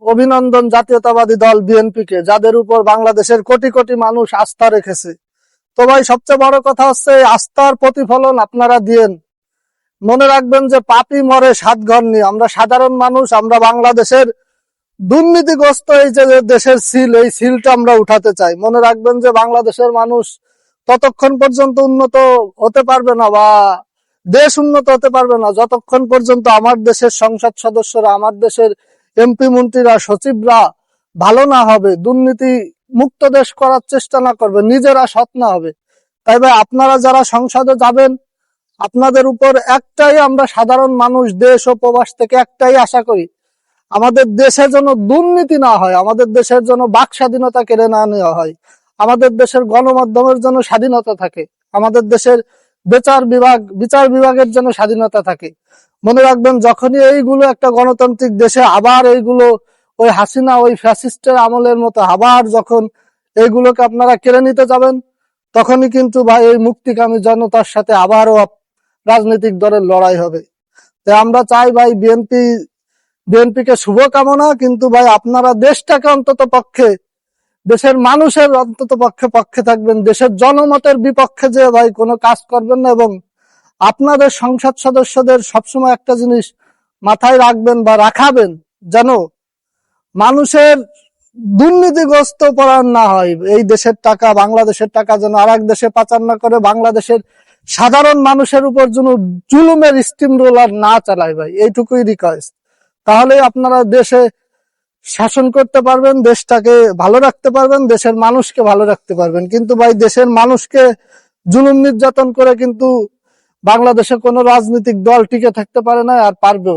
অভিনন্দন জাতীয়তাবাদী দল বিএনপিকে, যাদের উপর বাংলাদেশের কোটি কোটি মানুষ আস্থা রেখেছে। তো ভাই, সবচেয়ে বড় কথা হচ্ছে আস্থার প্রতিফলন আপনারা দিয়েন। মনে রাখবেন যে পাপী মরে সাত ঘর নিয়ে। আমরা সাধারণ মানুষ, আমরা বাংলাদেশের দুর্নীতিগ্রস্ত এই যে দেশের সিল, এই সিলটা আমরা উঠাতে চাই। মনে রাখবেন যে বাংলাদেশের মানুষ ততক্ষণ পর্যন্ত উন্নত হতে পারবে না বা দেশ উন্নত হতে পারবে না যতক্ষণ পর্যন্ত আমার দেশের সংসদ সদস্যরা, আমার দেশের এমপি মন্ত্রীরা, সচিবরা ভালো না হবে, দুর্নীতি মুক্ত দেশ করার চেষ্টা না করবে, নিজেরা সৎ না হবে। তাই ভাই, আপনারা যারা সংসদে যাবেন, আপনাদের উপর একটাই আমরা সাধারণ মানুষ, দেশ ও প্রবাস থেকে একটাই আশা করি, আমাদের দেশে যেন দুর্নীতি না হয়, আমাদের দেশের জন্য বাক স্বাধীনতা কেড়ে না নেওয়া হয়, আমাদের দেশের গণমাধ্যমের জন্য স্বাধীনতা থাকে, আমাদের দেশের বিচার বিভাগের জন্য স্বাধীনতা থাকে। মনে রাখবেন, যখনই এইগুলো একটা গণতান্ত্রিক দেশে আবার এইগুলো ওই হাসিনা, ওই ফ্যাসিস্টের আমলের মতো আবার যখন এইগুলোকে আপনারা কেড়ে নিতে যাবেন, তখনই কিন্তু ভাই এই মুক্তিকামী জনতার সাথে আবারও রাজনৈতিক দলের লড়াই হবে। তাই আমরা চাই ভাই, বিএনপিকে শুভকামনা, কিন্তু ভাই আপনারা দেশটাকে অন্তত পক্ষে, দেশের মানুষের অন্তত পক্ষে থাকবেন, দেশের জনমতের বিপক্ষে যে ভাই কোনো কাজ করবেন না। এবং আপনাদের সংসদ সদস্যদের সবসময় একটা জিনিস মাথায় রাখবেন বা রাখাবেন, যেন মানুষের দুর্নীতিগ্রস্ত পরায়ণ না হয়। এই দেশের টাকা, বাংলাদেশের টাকা যেন আর এক দেশে পাচার না করে, বাংলাদেশের সাধারণ মানুষের উপর যেন জুলুমের স্টিম রোলার না চালায় ভাই, এইটুকুই রিকোয়েস্ট। তাহলে আপনারা দেশে শাসন করতে পারবেন, দেশটাকে ভালো রাখতে পারবেন, দেশের মানুষকে ভালো রাখতে পারবেন। কিন্তু ভাই, দেশের মানুষকে জুলুম নির্যাতন করে কিন্তু বাংলাদেশে কোনো রাজনৈতিক দল টিকে থাকতে পারে না, আর পারবেও।